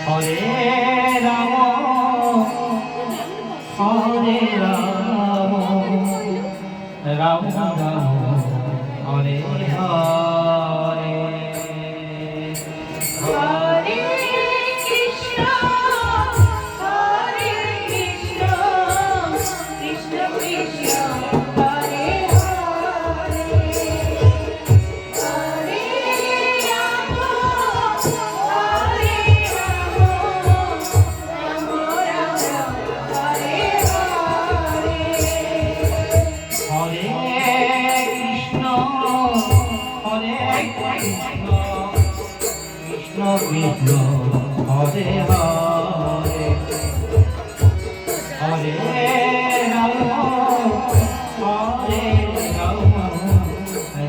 Hare Ram Hare Ram Ram Ram Hare Hare Hare Krishna Hare Krishna Krishna Krishna Hare Hare Hare Ram Hare Ram Ram Ram Hare Hare Hare Krishna Hare Krishna Krishna Krishna Hare Hare Hare Ram Hare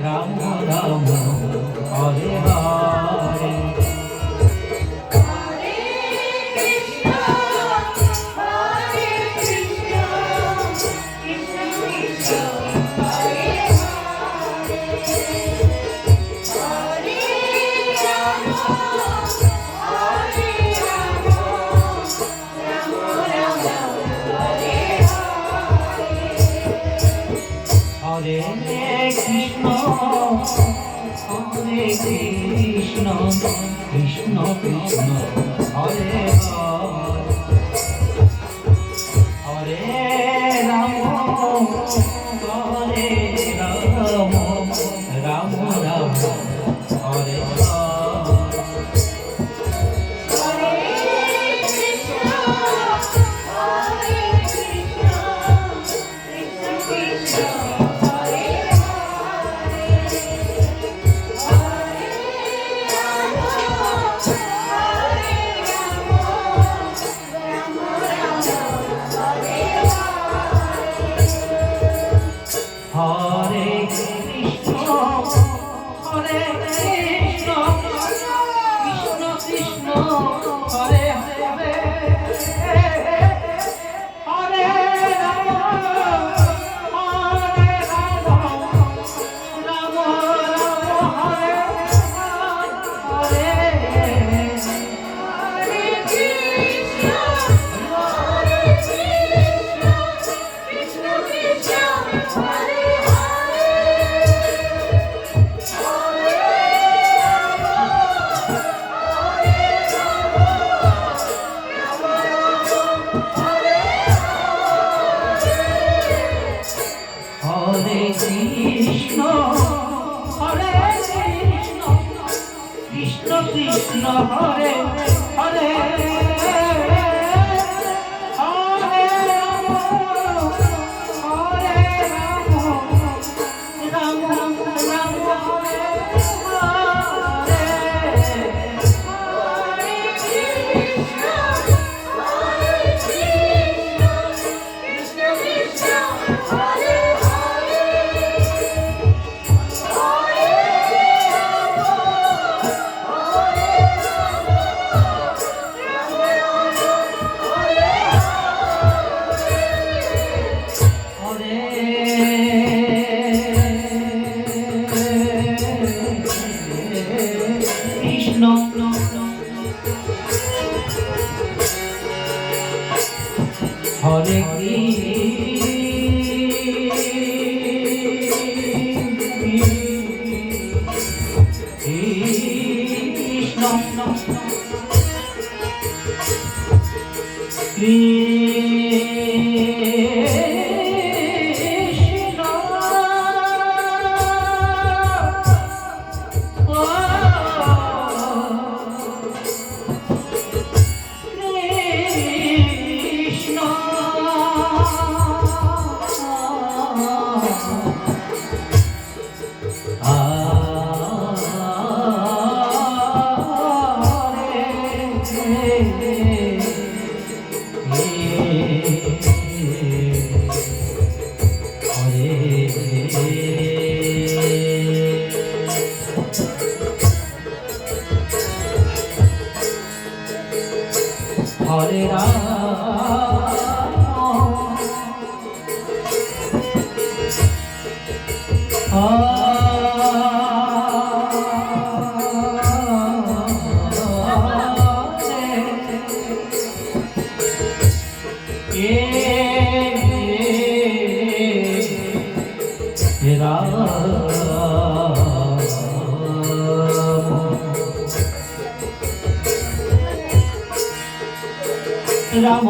Ram Ram Ram Hare Hare Hare Krishna Hare Krishna Krishna Krishna Hare Hare Hare Ram Hare Ram Ram Ram Hare Hare Hare Krishna Hare Krishna Krishna Krishna Hare Hare Hare Ram Hare Ram Ram Ram Hare Hare Krishna Hare Krishna Krishna Krishna Hare Hare Hare Ram Hare Ram Ram Ram Hare Hare Krishna Hare Krishna Krishna Krishna Hare Hare Hare Ram Hare Ram Ram Ram Hare Hare Hare Krishna Hare Krishna Krishna Krishna Hare Hare Hare Ram Hare Ram Ram Ram Hare Hare Krishna Hare Krishna Krishna Krishna Hare Hare Hare Ram Hare Ram Ram Ram Ram Hare Hare Hare Krishna Hare Krishna Krishna Krishna Hare Hare Hare Ram Hare Ram Ram Ram Hare Hare Krishna Hare Krishna Krishna Krishna Hare Ram Ram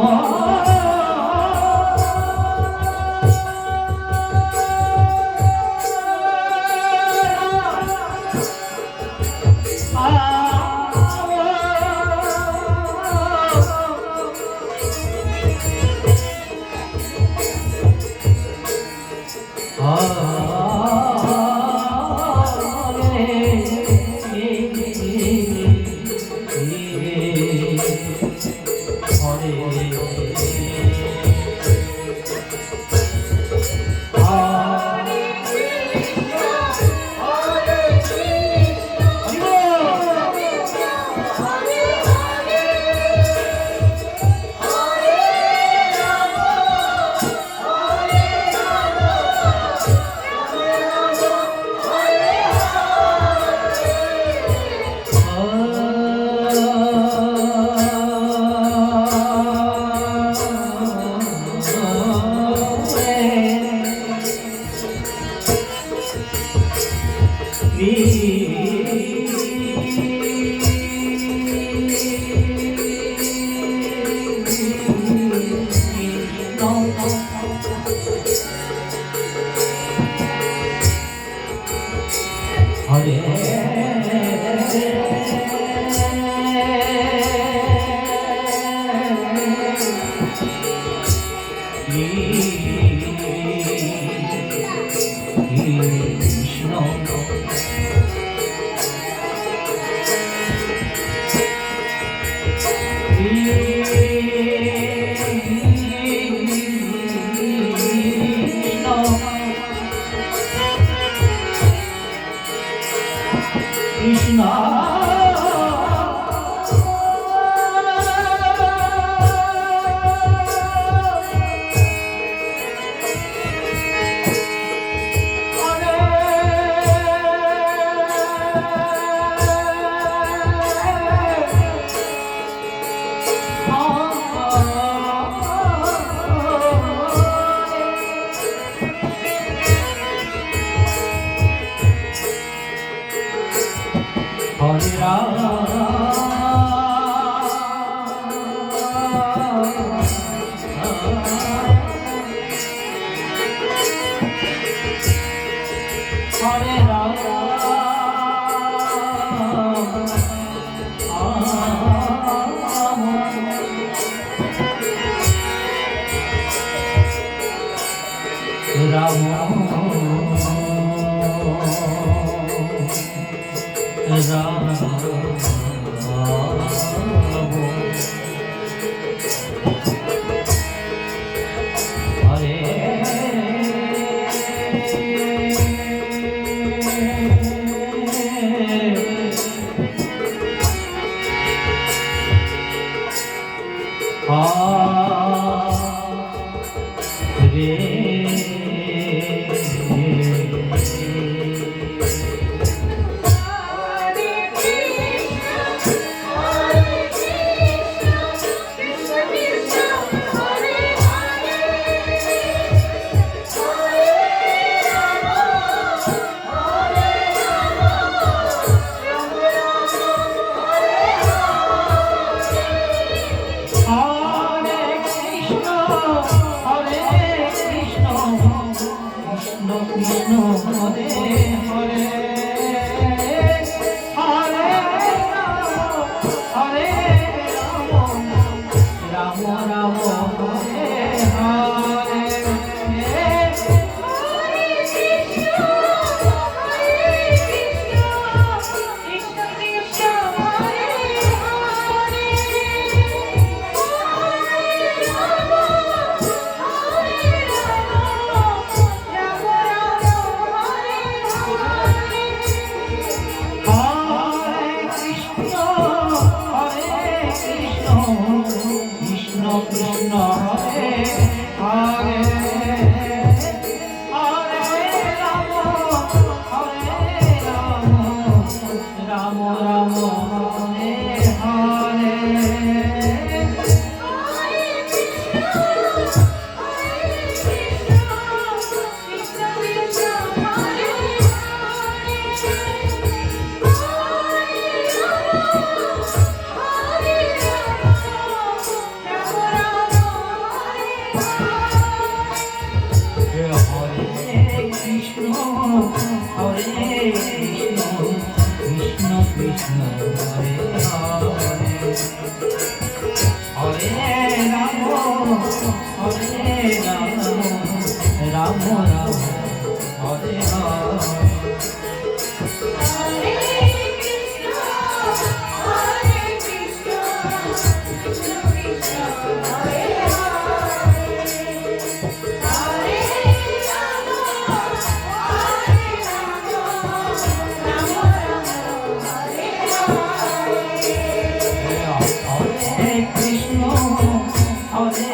Hare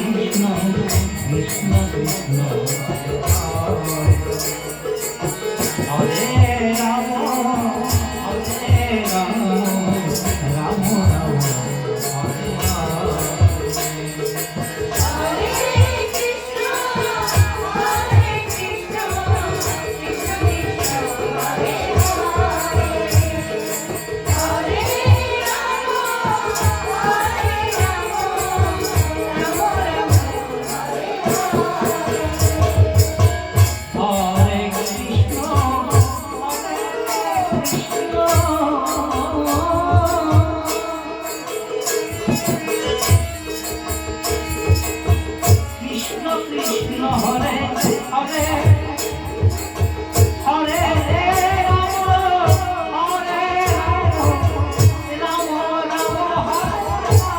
Krishna Krishna Krishna Hare Ram Ram Ram Hare Hare Krishna Krishna Krishna Hare Hare Hare Ram Hare Ram Ram Hare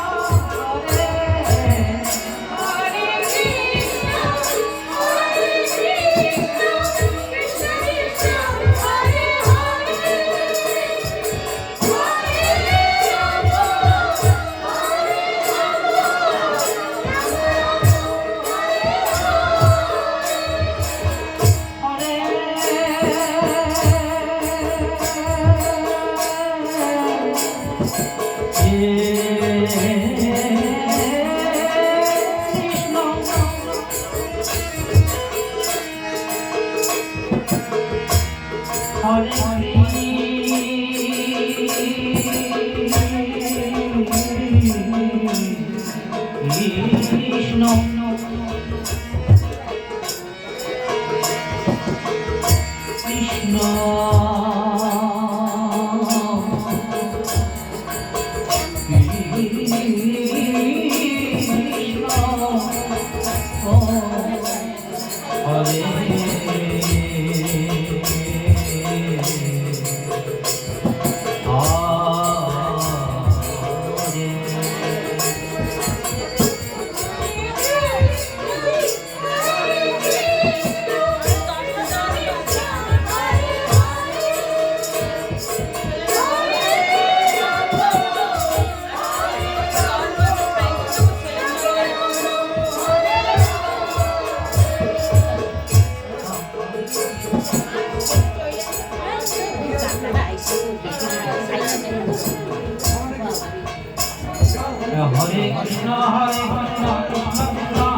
Krishna Krishna Hare Hare Krishna Krishna Krishna